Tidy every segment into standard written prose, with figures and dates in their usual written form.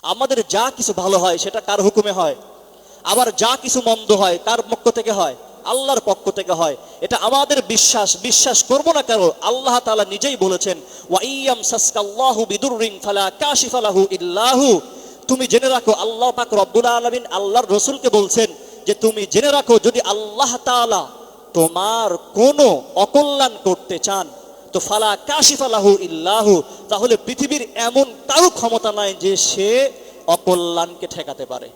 আমাদের যা কিছু ভালো হয় সেটা কার হুকুমে হয়, আবার যা কিছু মন্দ হয় কার পক্ষ থেকে হয়, আল্লাহর পক্ষ থেকে হয়। এটা আমাদের বিশ্বাস, বিশ্বাস করব না কেন? আল্লাহ তাআলা নিজেই বলেছেন, ওয়া ইয়াম সাসকাল্লাহু বিদুররিন ফালা কাশিফা লাহু ইল্লাহু। তুমি জেনে রাখো, আল্লাহ পাক রব্বুল আলামিন আল্লাহর রাসূলকে বলছেন যে তুমি জেনে রাখো, যদি আল্লাহ তাআলা তোমার কোনো অকল্যাণ করতে চান তো ফালা কাশিফা লাহু ইল্লাহু, তাহলে পৃথিবীর এমন কারো ক্ষমতা নাই যে সে অকল্যাণকে ঠেকাতে পারে।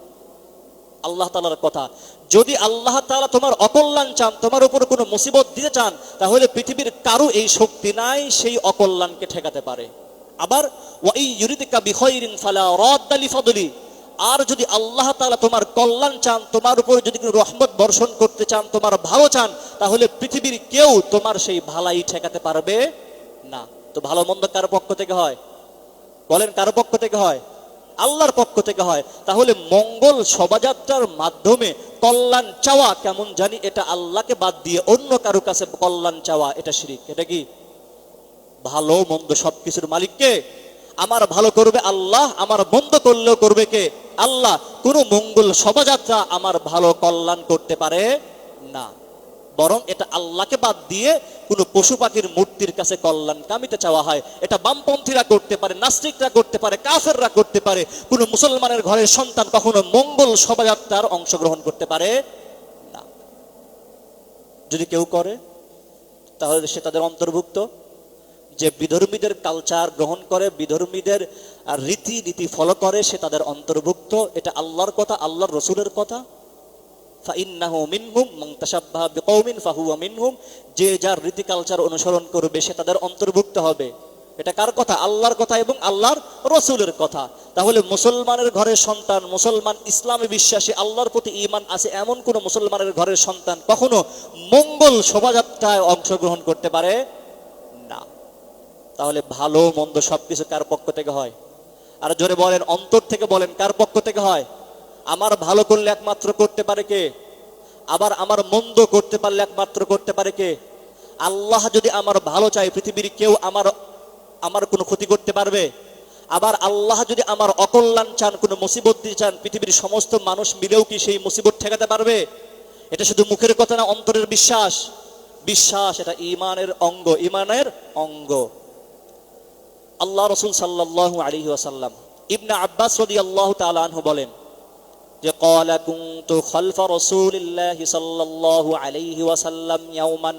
আল্লাহ তাআলার কথা, যদি আল্লাহ তাআলা তোমার অকল্যাণ চান, তোমার উপর কোনো মুসিবত দিতে চান, তাহলে পৃথিবীর কারো এই শক্তি নাই সেই অকল্যাণকে ঠেকাতে পারে। আবার ওয়া ইয়ুরিদিকা বিখাইরিন ফালা রাদ্দা লিফাদলি, আর যদি আল্লাহ তাআলা তোমার কল্যাণ চান, তোমার উপর যদি কোনো রহমত বর্ষণ করতে চান, তোমার ভালো চান, তাহলে পৃথিবীর কেউ তোমার সেই ভালাই ঠেকাতে পারবে না। তো ভালো মন্দ কার পক্ষ থেকে হয়? বলেন, কার পক্ষ থেকে হয়? আল্লাহর পক্ষ থেকে হয়। তাহলে মঙ্গল শোভাযাত্রার মাধ্যমে কল্যাণ চাওয়া কেমন জানি এটা আল্লাহকে বাদ দিয়ে অন্য কারো কাছে কল্যাণ চাওয়া, এটা শিরক। এটা কি? ভালো মন্দ সবকিছুর মালিক কে? আমার ভালো করবে আল্লাহ, আমার মন্দ করলেও করবে কে? আল্লাহ। কোন মঙ্গল শোভাযাত্রা আমার ভালো কল্যাণ করতে পারে না, বরং এটা আল্লাহকে বাদ দিয়ে কোনো পশু পাখির মূর্তির কাছে কল্যাণ কামিতে চাওয়া হয়। এটা বামপন্থীরা করতে পারে, নাস্তিকরা করতে পারে, কাফেররা করতে পারে। কোনো মুসলমানের ঘরের সন্তান কখনো মঙ্গল শোভাযাত্রার অংশগ্রহণ করতে পারে না। যদি কেউ করে তাহলে সে তাদের অন্তর্ভুক্ত। যে বিধর্মীদের কালচার গ্রহণ করে, বিধর্মীদের রীতি নীতি ফলো করে, সে তাদের অন্তর্ভুক্ত। এটা আল্লাহর কথা, আল্লাহর রসুলের কথা। ফাইন্নাহু মিনহুম মান তাশাব্বাহা বিকওমিন ফাহুয়া মিনহুম, যে যার রীতি কালচার অনুসরণ করবে সে তাদের অন্তর্ভুক্ত হবে। এটা কার কথা? আল্লাহর কথা এবং আল্লাহর রসুলের কথা। তাহলে মুসলমানের ঘরের সন্তান, মুসলমান, ইসলামে বিশ্বাসী, আল্লাহর প্রতি ঈমান আছে এমন কোন মুসলমানের ঘরের সন্তান কখনো মঙ্গল শোভাযাত্রায় অংশগ্রহণ করতে পারে না। তাহলে ভালো মন্দ সবকিছু কার পক্ষ থেকে হয়? আর জোরে বলেন, অন্তর থেকে বলেন, কার পক্ষ থেকে হয়? আমার ভালো করলে একমাত্র করতে পারে কে? আবার আমার মন্দ করতে পারলে একমাত্র করতে পারে কে? আল্লাহ যদি আমার ভালো চায়, পৃথিবীর কেউ আমার কোনো ক্ষতি করতে পারবে? আবার আল্লাহ যদি আমার অকল্যাণ চান, কোনো মুসিবত দিতে চান, পৃথিবীর সমস্ত মানুষ মিলেও কি সেই মুসিবত ঠেকাতে পারবে? এটা শুধু মুখের কথা না, অন্তরের বিশ্বাস। বিশ্বাস এটা ঈমানের অঙ্গ, ঈমানের অঙ্গ। আল্লাহ রাসূল সাল্লাল্লাহু আলাইহি ওয়াসাল্লাম, ইবনে আব্বাস রাদিয়াল্লাহু তাআলা আনহু বলেন যে ক্বালা কুনতু খালফা রাসূলিল্লাহি সাল্লাল্লাহু আলাইহি ওয়াসাল্লাম ইয়াওমান।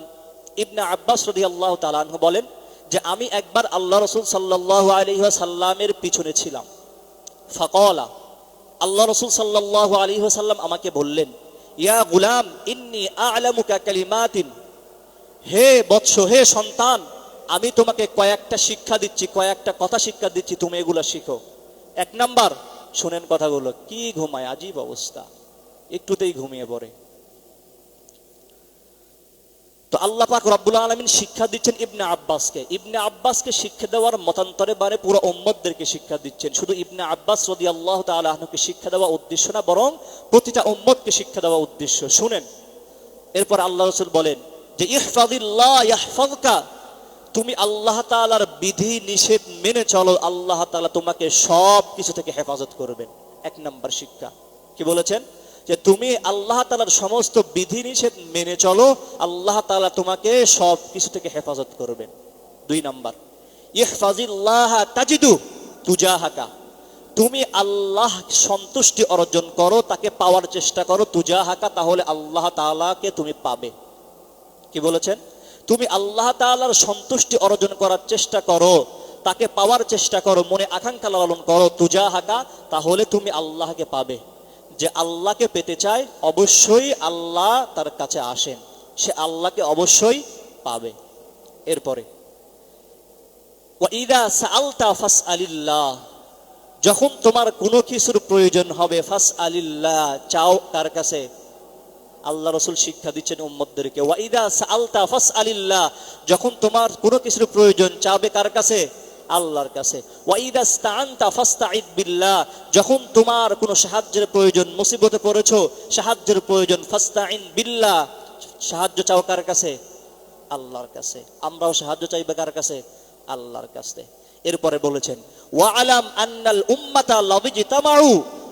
ইবনে আব্বাস রাদিয়াল্লাহু তাআলা আনহু বলেন যে আমি একবার আল্লাহ রাসূল সাল্লাল্লাহু আলাইহি ওয়াসাল্লামের পিছনে ছিলাম। ফাকালা, আল্লাহ রাসূল সাল্লাল্লাহু আলাইহি ওয়াসাল্লাম আমাকে বললেন, ইয়া গুলাম ইন্নী আ'লামুকা কালিমাতিন, হে বৎস, হে সন্তান, আমি তোমাকে কয়েকটা শিক্ষা দিচ্ছি, কয়েকটা কথা শিক্ষা দিচ্ছি, তুমি এগুলো শিখো। এক নাম্বার, শুনেন কথাগুলো। কি ঘুমায়, আজীব অবস্থা, একটুতেই ঘুমিয়ে পড়ে। তো আল্লাহ পাক রব্বুল আলামিন শিক্ষা দিচ্ছেন ইবনে আব্বাসকে। ইবনে আব্বাসকে শিক্ষা দেওয়ার মতান্তরে বারে পুরো উম্মতদেরকে শিক্ষা দিচ্ছেন। শুধু ইবনে আব্বাস রাদিয়াল্লাহু তাআলা আনহুকে শিক্ষা দেওয়া উদ্দেশ্য না, বরং প্রতিটা উম্মতকে শিক্ষা দেওয়া উদ্দেশ্য। শুনেন, এরপর আল্লাহ রাসূল বলেন যে ইহফাজিল্লাহ ইয়াহফাজকা, তুমি আল্লাহ তাআলার বিধি নিষেধ মেনে চলো, আল্লাহ তাআলা তোমাকে সব কিছু থেকে হেফাজত করবেন। এক নাম্বার শিক্ষা কি বলেছেন? যে তুমি আল্লাহ তাআলার সমস্ত বিধি নিষেধ মেনে চলো, আল্লাহ তাআলা তোমাকে সব কিছু থেকে হেফাজত করবেন। দুই নাম্বার, ইহফাজিল্লাহ তাজিদু তুজাহাকা, তুমি আল্লাহ সন্তুষ্টি অর্জন করো, তাকে পাওয়ার চেষ্টা করো, তুজাহাকা, তাহলে আল্লাহ তাআলাকে তুমি পাবে। কি বলেছেন? তুমি আল্লাহ তাআলার সন্তুষ্টি অর্জন করার চেষ্টা করো, তাকে পাওয়ার চেষ্টা করো, মনে আকাঙ্ক্ষা লালন করো, তুজাহাকা, তাহলে তুমি আল্লাহকে পাবে। যে আল্লাহকে পেতে চায় অবশ্যই আল্লাহ তার কাছে আসেন, সে আল্লাহকে অবশ্যই পাবে। এরপরে ওয়াইদা সাআলতা ফাসআলিল্লাহ, যখন তোমার কোনো কিছুর প্রয়োজন হবে, ফাসআলিল্লাহ, চাও কার কাছে? আল্লাহ রাসূল শিক্ষা দিচ্ছেন উম্মতদেরকে, ওয়াইদা সাআলতা ফাসআলিল্লাহ, যখন তোমার কোনো কিছুর প্রয়োজন চাবে কার কাছে? আল্লাহর কাছে। ওয়াইদা ইসতাআনতা ফাসতাঈদ বিল্লাহ, যখন তোমার কোনো সাহায্যের প্রয়োজন, মুসিবতে পড়েছো, সাহায্যের প্রয়োজন, ফাসতাঈন বিল্লাহ, সাহায্য চাও কার কাছে? আল্লাহর কাছে। আমরাও সাহায্য চাইবে কার কাছে? আল্লাহর কাছে। এরপরে বলেছেন ওয়া আলাম আন্নাল উম্মাতা লাযিতামাউ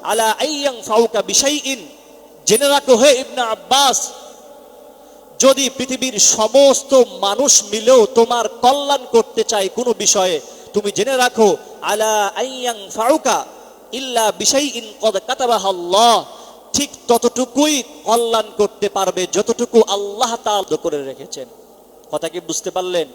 আলা আইয়ান ফাউকা বিশাইইন, জেনে রাখো হে ইবনে আব্বাস, যদি পৃথিবীর সমস্ত মানুষ মিলেও তোমার কল্যাণ করতে চায় কোনো বিষয়ে, তুমি জেনে রাখো আলা আইয়ান ফাউকা ইল্লা বিশাইইন ক্বাদ কাতাবাহাল্লাহ, ঠিক ততটুকুই কল্যাণ করতে পারবে যতটুকু আল্লাহ তাআলা করে রেখেছেন। কথা কি বুঝতে পারলেন?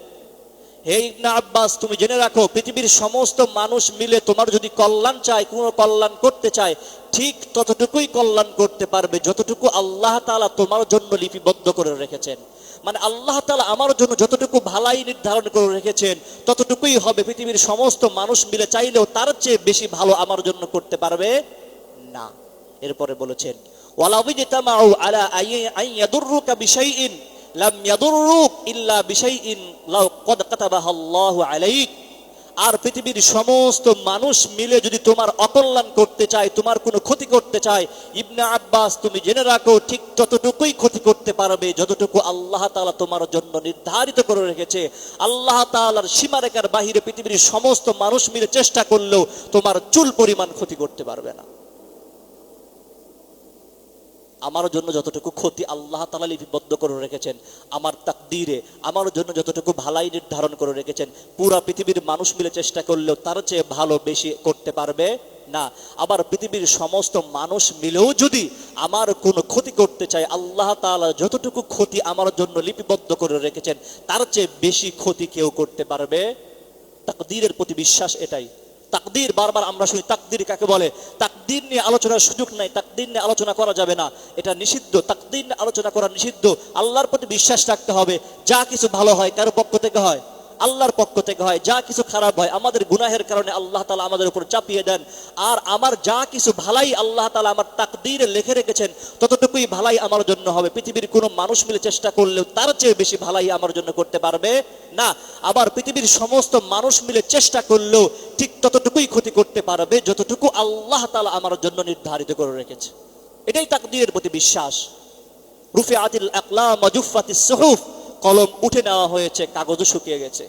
হে ইবনে আব্বাস, তুমি জেনে রাখো পৃথিবীর সমস্ত মানুষ মিলে তোমার যদি কল্যাণ চায়, কোনো কল্যাণ করতে চায়, ঠিক ততটুকুই কল্যাণ করতে পারবে যতটুকু আল্লাহ তাআলা তোমার জন্য লিপিবদ্ধ করে রেখেছেন। মানে আল্লাহ তাআলা আমার জন্য যতটুকু ভালাই নির্ধারণ করে রেখেছেন ততটুকুই হবে। পৃথিবীর সমস্ত মানুষ মিলে চাইলেও তার চেয়ে বেশি ভালো আমার জন্য করতে পারবে না। এরপরে বলেছেন ওয়ালা বিজতামাউ আলা আন ইয়াদুররুকা বিশাইইন লাম ইয়াদুররুক ইল্লা বিশাইইন লাউ ক্বাদ কাতাবাহাল্লাহু আলাইক, আর পৃথিবীর সমস্ত মানুষ মিলে যদি তোমার অকল্যাণ করতে চায়, তোমার কোনো ক্ষতি করতে চায়, ইবনে আব্বাস তুমি জেনে রাখো ঠিক ততটুকুই ক্ষতি করতে পারবে যতটুকু আল্লাহ তাআলা তোমার জন্য নির্ধারিত করে রেখেছে। আল্লাহ তাআলার সীমারেখার বাহিরে পৃথিবীর সমস্ত মানুষ মিলে চেষ্টা করলেও তোমার চুল পরিমাণ ক্ষতি করতে পারবে না। আমার জন্য যতটুকু ক্ষতি আল্লাহ তাআলা লিপিবদ্ধ করে রেখেছেন, আমার তাকদীরে আমার জন্য যতটুকু ভালাই নির্ধারণ করে রেখেছেন, পুরা পৃথিবীর মানুষ মিলে চেষ্টা করলেও তার চেয়ে ভালো বেশি করতে পারবে না। আবার পৃথিবীর সমস্ত মানুষ মিলেও যদি আমার কোনো ক্ষতি করতে চায়, আল্লাহ তাআলা যতটুকু ক্ষতি আমার জন্য লিপিবদ্ধ করে রেখেছেন তার চেয়ে বেশি ক্ষতি কেউ করতে পারবে। তাকদীরের প্রতি বিশ্বাস এটাই। তাকদীর, বারবার আমরা শুনি তাকদীর কাকে বলে, তাকদীর নিয়ে আলোচনার সুযোগ নাই, তাকদীর নিয়ে আলোচনা করা যাবে না, এটা নিষিদ্ধ, তাকদীর নিয়ে আলোচনা করা নিষিদ্ধ। আল্লাহর প্রতি বিশ্বাস রাখতে হবে, যা কিছু ভালো হয় কারো পক্ষ থেকে হয়, আল্লাহর পক্ষ থেকে হয়। যা কিছু খারাপ হয় আমাদের গুনাহের কারণে আল্লাহ তাআলা আমাদের উপর চাপিয়ে দেন। আর আমার যা কিছু ভালাই আল্লাহ তাআলা আমার তাকদীরে লিখে রেখেছেন ততটুকুই ভালাই আমার জন্য হবে। পৃথিবীর কোনো মানুষ মিলে চেষ্টা করলেও তার চেয়ে বেশি ভালাই আমার জন্য করতে পারবে না। আবার পৃথিবীর সমস্ত মানুষ মিলে চেষ্টা করলেও ঠিক ততটুকুই ক্ষতি করতে পারবে যতটুকু আল্লাহ তাআলা আমার জন্য নির্ধারিত করে রেখেছে। এটাই তাকদীরের প্রতি বিশ্বাস। রুফিআতিল আকলাম ওয়া জুফফাতিস সুহুফ, কলম উঠে নেওয়া হয়েছে, কাগজও শুকিয়ে গেছে।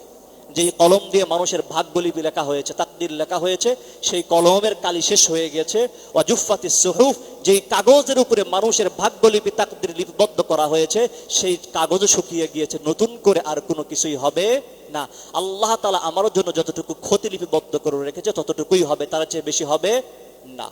যেই কলম দিয়ে মানুষের ভাগ্যলিপি লেখা হয়েছে, তাকদীর লেখা হয়েছে, সেই কলমের কালি শেষ হয়ে গেছে। ওয়া জুফফাতিস সুহুফ, যেই কাগজের উপরে মানুষের ভাগ্যলিপি তাকদীর লিপিবদ্ধ করা হয়েছে সেই কাগজও শুকিয়ে গিয়েছে, নতুন করে আর কোনো কিছুই হবে না। আল্লাহ তাআলা আমার জন্য যতটুকু ক্ষতি লিপিবদ্ধ করে রেখেছে ততটুকুই হবে, তার চেয়ে বেশি হবে না।